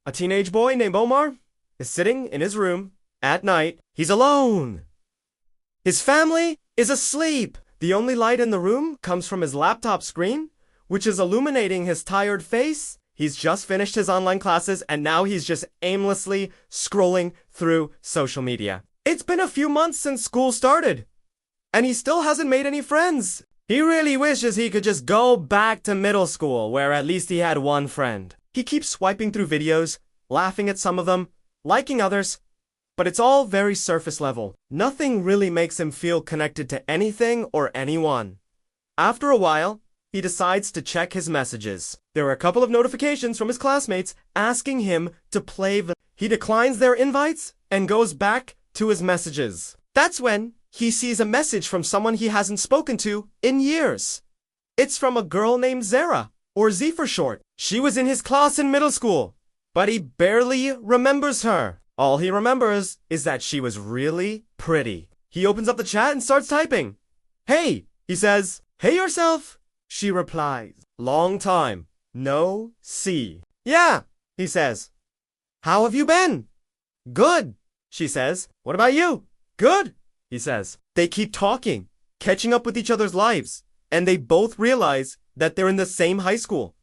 A teenage boy named Omar is sitting in his room at night. He's alone. His family is asleep. The only light in the room comes from his laptop screen, which is illuminating his tired face. He's just finished his online classes and now he's just aimlessly scrolling through social media. It's been a few months since school started, and he still hasn't made any friends. He really wishes he could just go back to middle school, where at least he had one friend. He keeps swiping through videos, laughing at some of them, liking others, but it's all very surface level. Nothing really makes him feel connected to anything or anyone. After a while, he decides to check his messages. There are a couple of notifications from his classmates asking him to play. He declines their invites and goes back to his messages. That's when he sees a message from someone he hasn't spoken to in years. It's from a girl named Zara, or Z for short. She was in his class in middle school, but he barely remembers her. All he remembers is that she was really pretty. He opens up the chat and starts typing. Hey, he says. Hey yourself, she replies. Long time, no see. Yeah, he says. How have you been? Good, she says. What about you? Good, he says. They keep talking, catching up with each other's lives, and they both realize that they're in the same high school.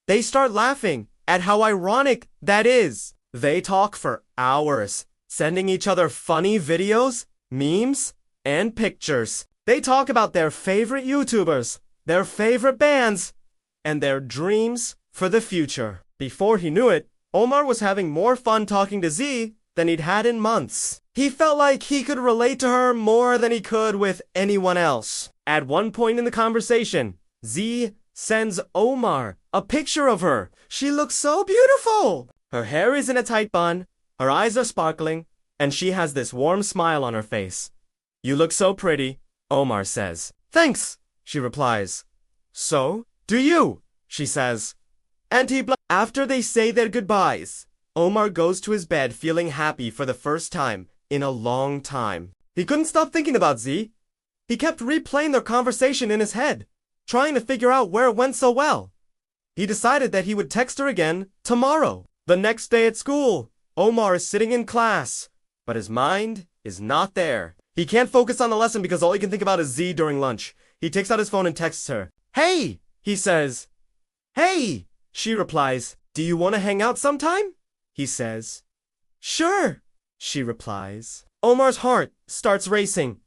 They start laughing at how ironic that is. They talk for hours, sending each other funny videos, memes, and pictures. They talk about their favorite YouTubers, their favorite bands, and their dreams for the future. Before he knew it, Omar was having more fun talking to Z than he'd had in months. He felt like he could relate to her more than he could with anyone else. At one point in the conversation, Z sends Omar a picture of her. She looks so beautiful. Her hair is in a tight bun, her eyes are sparkling, and she has this warm smile on her face. You look so pretty, Omar says. Thanks, she replies. So do you, she says. And after they say their goodbyes, Omar goes to his bed feeling happy for the first time in a long time. He couldn't stop thinking about Z. He kept replaying their conversation in his head, trying to figure out where it went so well. He decided that he would text her again tomorrow. The next day at school, Omar is sitting in class, but his mind is not there. He can't focus on the lesson because all he can think about is Z during lunch. He takes out his phone and texts her. Hey, he says. Hey, she replies. Do you want to hang out sometime? He says. Sure, she replies. Omar's heart starts racing.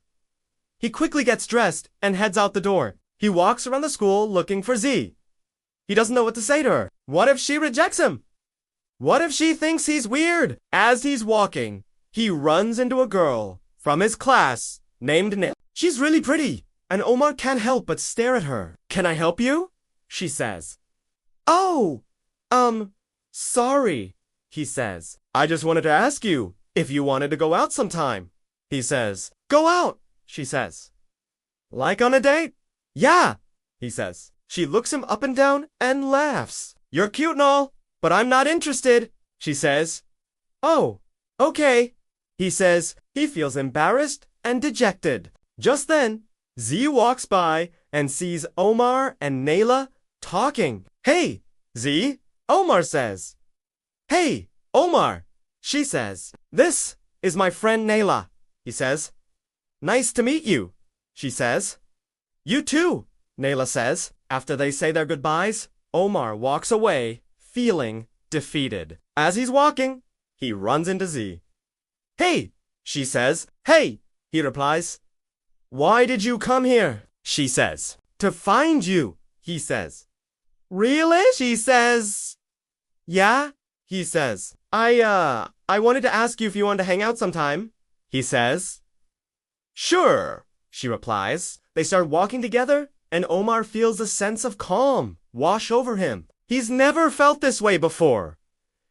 He quickly gets dressed and heads out the door. He walks around the school looking for Z. He doesn't know what to say to her. What if she rejects him? What if she thinks he's weird? As he's walking, he runs into a girl from his class named Nil. She's really pretty, and Omar can't help but stare at her. Can I help you? She says. Oh, sorry, he says. I just wanted to ask you if you wanted to go out sometime, he says. Go out, she says. Like on a date? Yeah, he says. She looks him up and down and laughs. You're cute and all, but I'm not interested, she says. Oh, okay, he says. He feels embarrassed and dejected. Just then, Z walks by and sees Omar and Nayla talking. Hey, Z, Omar says. Hey, Omar, she says. This is my friend Nayla, he says. Nice to meet you, she says. You too, Nayla says. After they say their goodbyes, Omar walks away, feeling defeated. As he's walking, he runs into Z. Hey, she says. Hey, he replies. Why did you come here? She says. To find you, he says. Really? She says. Yeah, he says. I wanted to ask you if you wanted to hang out sometime, he says. Sure, she replies. They start walking together, and Omar feels a sense of calm wash over him. He's never felt this way before.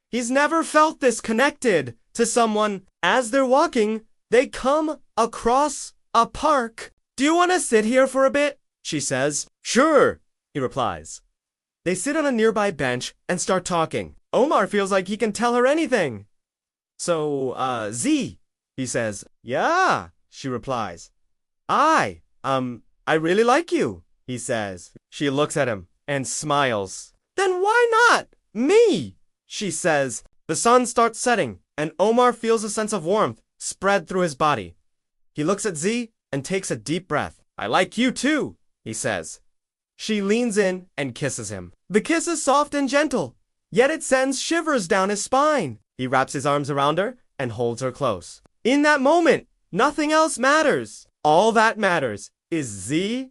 He's never felt this connected to someone. As they're walking, they come across a park. Do you want to sit here for a bit? She says. Sure, he replies. They sit on a nearby bench and start talking. Omar feels like he can tell her anything. So, Z, he says. Yeah, she replies. I really like you, he says. She looks at him and smiles. Then why not me? She says. The sun starts setting, and Omar feels a sense of warmth spread through his body. He looks at Z and takes a deep breath. I like you too, he says. She leans in and kisses him. The kiss is soft and gentle, yet it sends shivers down his spine. He wraps his arms around her and holds her close. In that moment, nothing else matters. All that matters is Z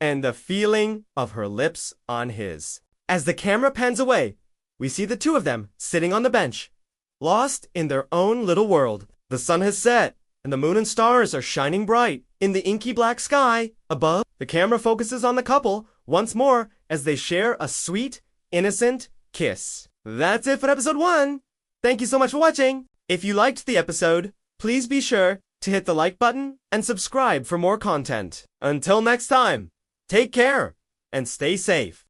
and the feeling of her lips on his. As the camera pans away, we see the two of them sitting on the bench, lost in their own little world. The sun has set, and the moon and stars are shining bright in the inky black sky above. The camera focuses on the couple once more as they share a sweet, innocent kiss. That's it for episode 1. Thank you so much for watching. If you liked the episode, please be sure to hit the like button and subscribe for more content. Until next time, take care and stay safe.